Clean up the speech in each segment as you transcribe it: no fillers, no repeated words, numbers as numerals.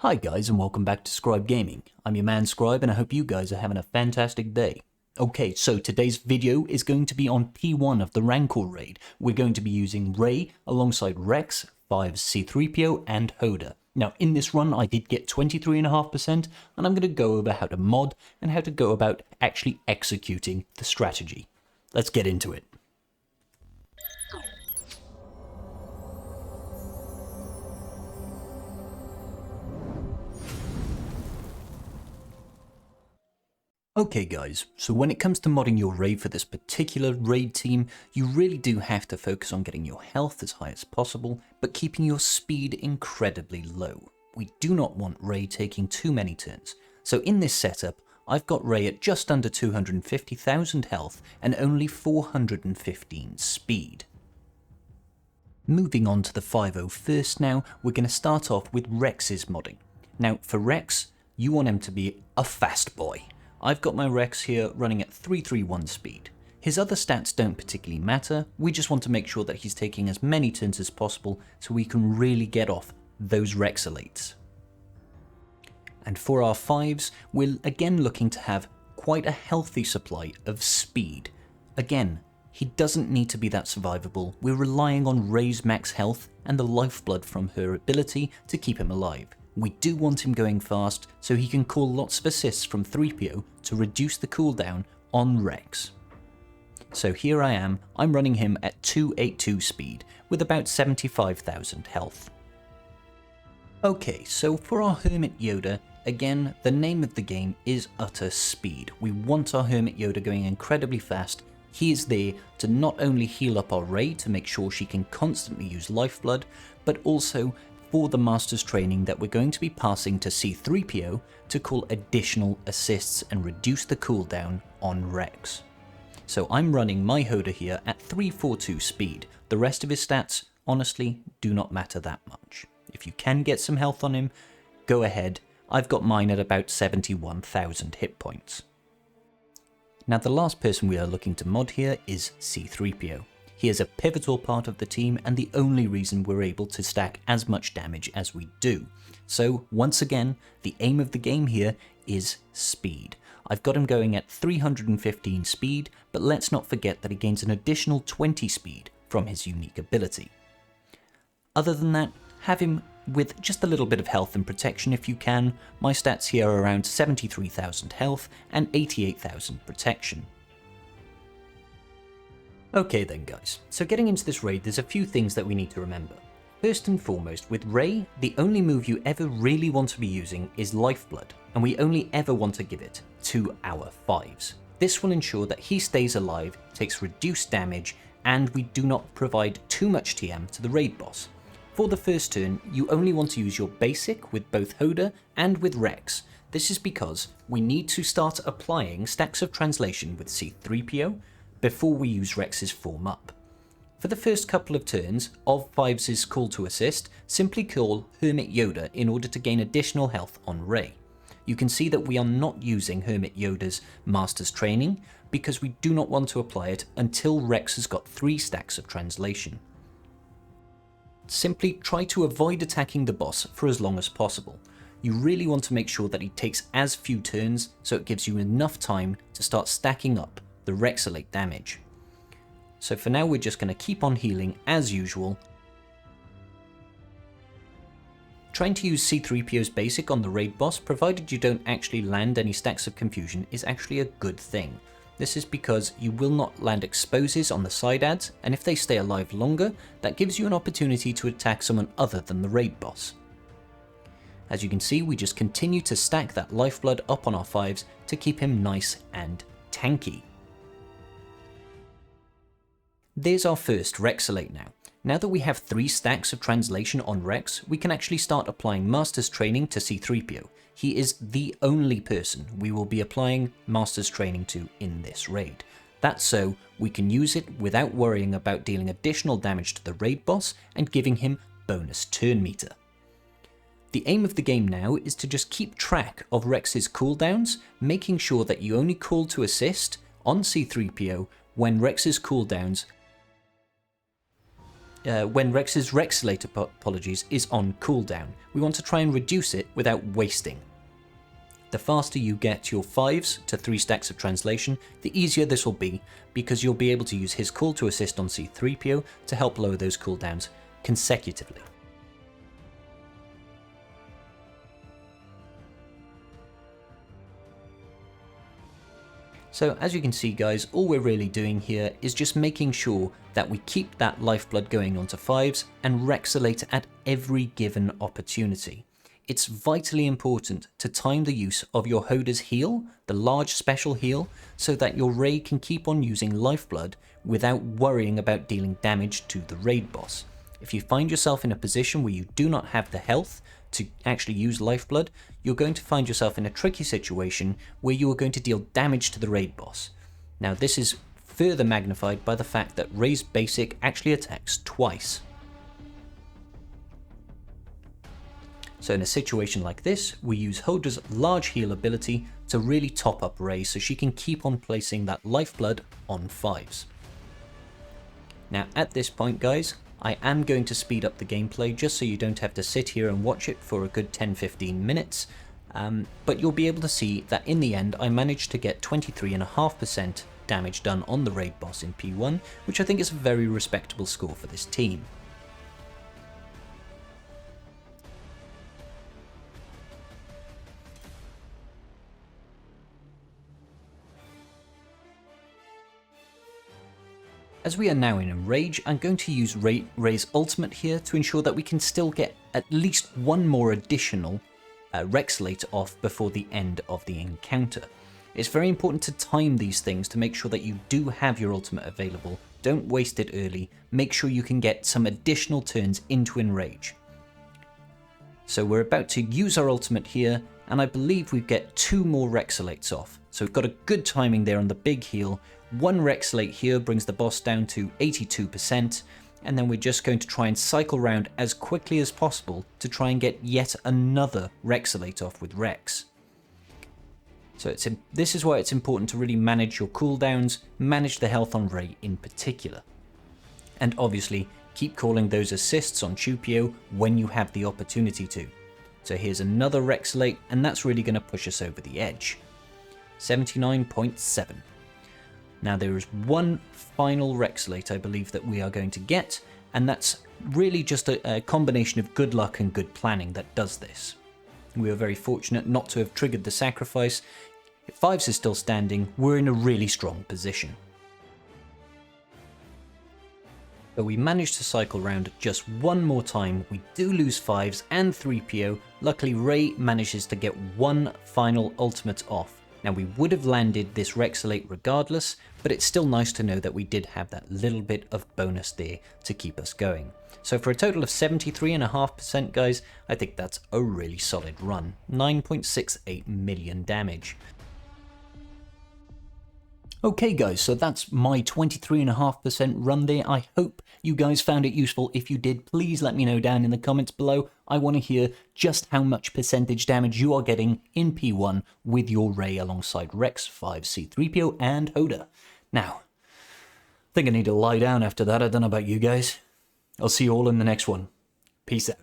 Hi guys and welcome back to Scribe Gaming. I'm your man Scribe and I hope you guys are having a fantastic day. Okay, so today's video is going to be on P1 of the Rancor raid. We're going to be using Ray alongside Rex, 5's C3PO and Hoda. Now in this run I did get 23.5% and I'm going to go over how to mod and how to go about actually executing the strategy. Let's get into it. Okay guys, so when it comes to modding your raid for this particular raid team, you really do have to focus on getting your health as high as possible, but keeping your speed incredibly low. We do not want Ray taking too many turns, so in this setup, I've got Ray at just under 250,000 health and only 415 speed. Moving on to the 5.0 first now, we're going to start off with Rex's modding. Now for Rex, you want him to be a fast boy. I've got my Rex here running at 331 speed. His other stats don't particularly matter, we just want to make sure that he's taking as many turns as possible so we can really get off those Rexalates. And for our 5s, we're again looking to have quite a healthy supply of speed. Again, he doesn't need to be that survivable, we're relying on Ray's max health and the lifeblood from her ability to keep him alive. We do want him going fast so he can call lots of assists from 3PO to reduce the cooldown on Rex. So here I am, I'm running him at 282 speed with about 75,000 health. Okay, so for our Hermit Yoda, again, the name of the game is utter speed. We want our Hermit Yoda going incredibly fast. He is there to not only heal up our Rey to make sure she can constantly use lifeblood, but also for the Master's training that we're going to be passing to C3PO to call additional assists and reduce the cooldown on Rex. So I'm running my Hoda here at 342 speed. The rest of his stats, honestly, do not matter that much. If you can get some health on him, go ahead. I've got mine at about 71,000 hit points. Now the last person we are looking to mod here is C3PO. He is a pivotal part of the team and the only reason we're able to stack as much damage as we do. So once again, the aim of the game here is speed. I've got him going at 315 speed, but let's not forget that he gains an additional 20 speed from his unique ability. Other than that, have him with just a little bit of health and protection if you can. My stats here are around 73,000 health and 88,000 protection. Okay then guys, so getting into this raid there's a few things that we need to remember. First and foremost, with Ray, the only move you ever really want to be using is Lifeblood, and we only ever want to give it to our 5s. This will ensure that he stays alive, takes reduced damage, and we do not provide too much TM to the raid boss. For the first turn, you only want to use your basic with both Hoda and with Rex. This is because we need to start applying stacks of translation with C3PO, before we use Rex's form up. For the first couple of turns of 5's call to assist, simply call Hermit Yoda in order to gain additional health on Ray. You can see that we are not using Hermit Yoda's Master's Training because we do not want to apply it until Rex has got 3 stacks of translation. Simply try to avoid attacking the boss for as long as possible. You really want to make sure that he takes as few turns so it gives you enough time to start stacking up the Rexalate damage. So for now we're just going to keep on healing as usual. Trying to use C3PO's basic on the raid boss, provided you don't actually land any stacks of confusion, is actually a good thing. This is because you will not land exposes on the side adds, and if they stay alive longer, that gives you an opportunity to attack someone other than the raid boss. As you can see, we just continue to stack that lifeblood up on our 5s to keep him nice and tanky. There's our first Rexalate now. Now that we have 3 stacks of translation on Rex, we can actually start applying Master's Training to C3PO. He is the only person we will be applying Master's Training to in this raid. That's so we can use it without worrying about dealing additional damage to the raid boss and giving him bonus turn meter. The aim of the game now is to just keep track of Rex's cooldowns, making sure that you only call to assist on C3PO when Rex's cooldowns when Rex's Rexalator apologies is on cooldown. We want to try and reduce it without wasting. The faster you get your 5s to 3 stacks of translation, the easier this will be, because you'll be able to use his call to assist on C3PO to help lower those cooldowns consecutively. So as you can see guys, all we're really doing here is just making sure that we keep that lifeblood going onto 5s and Rexalate at every given opportunity. It's vitally important to time the use of your Hoda's heal, the large special heal, so that your raid can keep on using lifeblood without worrying about dealing damage to the raid boss. If you find yourself in a position where you do not have the health to actually use lifeblood, you're going to find yourself in a tricky situation where you are going to deal damage to the raid boss. Now this is further magnified by the fact that Ray's basic actually attacks twice. So in a situation like this, we use Hoda's large heal ability to really top up Ray so she can keep on placing that lifeblood on 5s. Now at this point guys, I am going to speed up the gameplay just so you don't have to sit here and watch it for a good 10-15 minutes, but you'll be able to see that in the end I managed to get 23.5% damage done on the raid boss in P1, which I think is a very respectable score for this team. As we are now in Enrage, I'm going to use Ray's ultimate here to ensure that we can still get at least one more additional Rexalate off before the end of the encounter. It's very important to time these things to make sure that you do have your ultimate available. Don't waste it early. Make sure you can get some additional turns into Enrage. So we're about to use our ultimate here, and I believe we get 2 more Rexalates off. So we've got a good timing there on the big heal. 1 Rexalate here brings the boss down to 82%, and then we're just going to try and cycle around as quickly as possible to try and get yet another Rexalate off with Rex. So this is why it's important to really manage your cooldowns, manage the health on Ray in particular. And obviously, keep calling those assists on Chupio when you have the opportunity to. So here's another Rexalate, and that's really going to push us over the edge. 79.7. Now there is one final Rexalate I believe that we are going to get, and that's really just a combination of good luck and good planning that does this. We are very fortunate not to have triggered the sacrifice. If 5s is still standing, we're in a really strong position. But we managed to cycle round just one more time. We do lose 5s and 3PO. Luckily Ray manages to get one final ultimate off. Now we would have landed this Rexalate regardless, but it's still nice to know that we did have that little bit of bonus there to keep us going. So for a total of 73.5% guys, I think that's a really solid run. 9.68 million damage. Okay guys, so that's my 23.5% run there. I hope you guys found it useful. If you did, please let me know down in the comments below. I want to hear just how much percentage damage you are getting in P1 with your Ray alongside Rex, 5C3PO and Hoda. Now, I think I need to lie down after that. I don't know about you guys. I'll see you all in the next one. Peace out.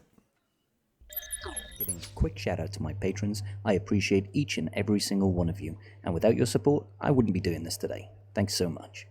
Giving a quick shout out to my patrons. I appreciate each and every single one of you, and without your support I wouldn't be doing this today. Thanks so much.